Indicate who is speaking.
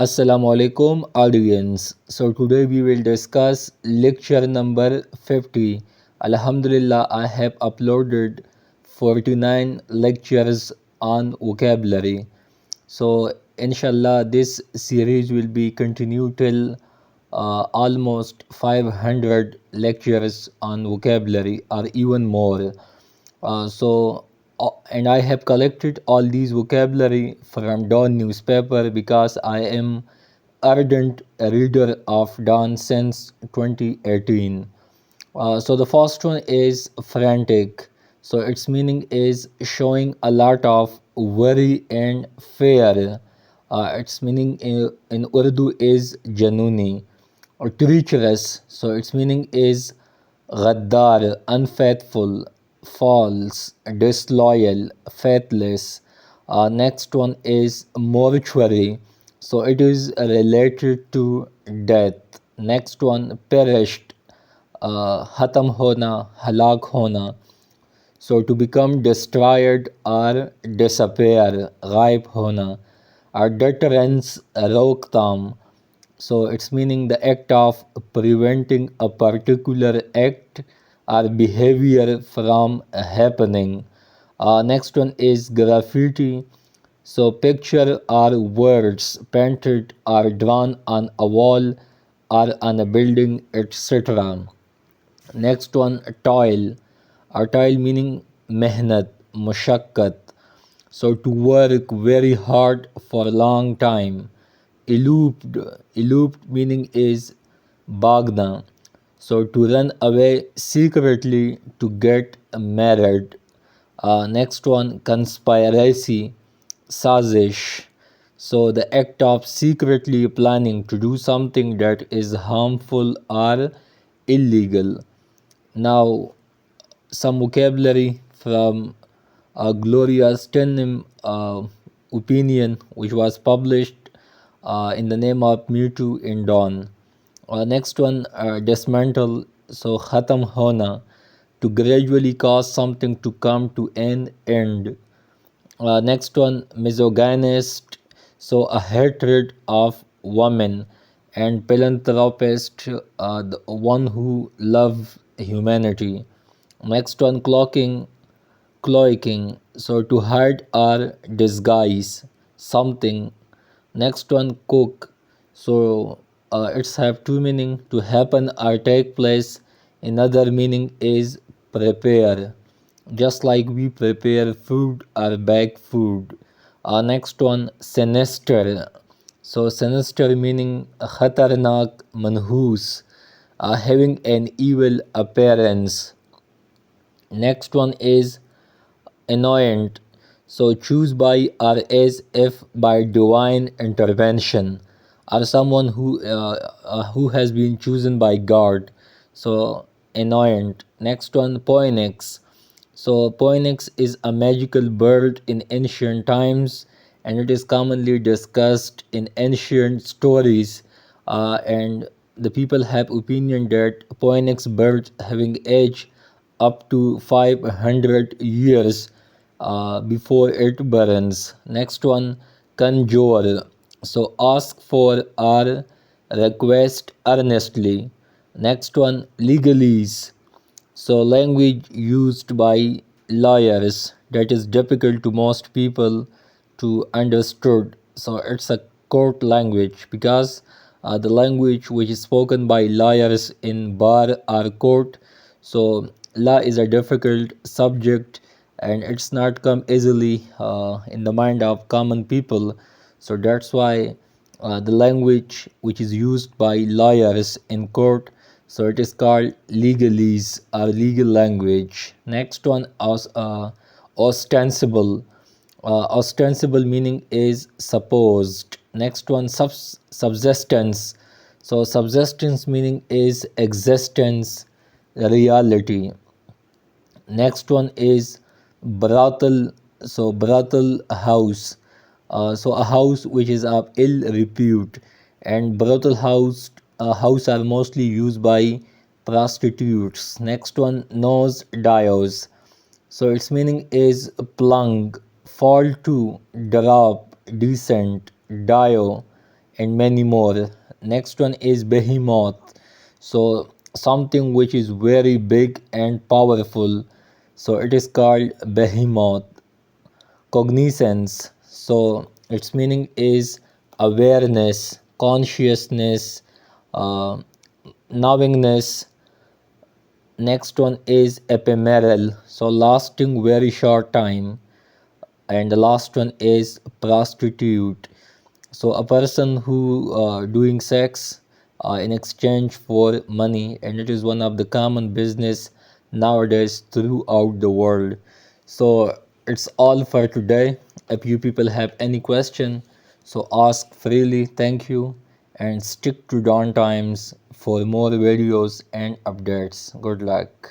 Speaker 1: Assalamu alaikum audience. So today we will discuss lecture number 50. Alhamdulillah, I have uploaded 49 lectures on vocabulary. So inshallah this series will be continued till almost 500 lectures on vocabulary or even more. And I have collected all these vocabulary from Dawn newspaper because I am ardent reader of Dawn since 2018. So the first one is frantic. So its meaning is showing a lot of worry and fear. Its meaning in Urdu is januni or treacherous. So its meaning is ghaddar, unfaithful, false, disloyal, faithless. Next one is mortuary. So it is related to death. Next one perished, ख़त्म होना, हलाक होना. So to become destroyed or disappear, गायब होना. Or deterrence, रोकथाम. So it's meaning the act of preventing a particular act or behavior from happening. Next one is graffiti. So picture or words painted or drawn on a wall or on a building, etc. Next one, toil. A toil meaning mehnat, mushakkat. So to work very hard for a long time. Eloped. Eloped meaning is bagna. So to run away secretly to get married. Next one, conspiracy, sazish. So the act of secretly planning to do something that is harmful or illegal. Now, some vocabulary from Gloria Steinem opinion, which was published in the name of Me Too in Dawn. Next one, dismantle, so khatam hona, to gradually cause something to come to an end. Next one, misogynist, so a hatred of women, and philanthropist, the one who loves humanity. Next one, cloaking, so to hide or disguise something. Next one, cook, so it's have two meaning, to happen or take place. Another meaning is prepare, just like we prepare food or bake food. Next one, sinister, so sinister meaning khatarnak, manhus, having an evil appearance. Next one is annoyant, so choose by or as if by divine intervention, or someone who has been chosen by God. So annoyant. Next one, poenix. So poenix is a magical bird in ancient times, and it is commonly discussed in ancient stories. And the people have opinion that poenix birds having age up to 500 years before it burns. Next one, conjure. So ask for or request earnestly. Next one, legalese. So language used by lawyers that is difficult to most people to understood. So it's a court language because the language which is spoken by lawyers in bar or court. So law is a difficult subject and it's not come easily in the mind of common people. So that's why the language which is used by lawyers in court, so it is called legalese or legal language. Next one is ostensible. Ostensible meaning is supposed. Next one, subsistence. So subsistence meaning is existence, reality. Next one is brothel. So brothel house. So a house which is of ill repute, and brothel house are mostly used by prostitutes. Next one, nose dios. So its meaning is plung, fall to, drop, descent, dio. and many more. Next one is behemoth. So something which is very big and powerful. So it is called behemoth. Cognizance. So its meaning is awareness, consciousness, uh, knowingness. Next one is ephemeral. So lasting very short time. And the last one is prostitute. So a person who doing sex in exchange for money, and it is one of the common business nowadays throughout the world. So it's all for today. If you people have any question, so ask freely. Thank you, and stick to Dawn Times for more videos and updates. Good luck.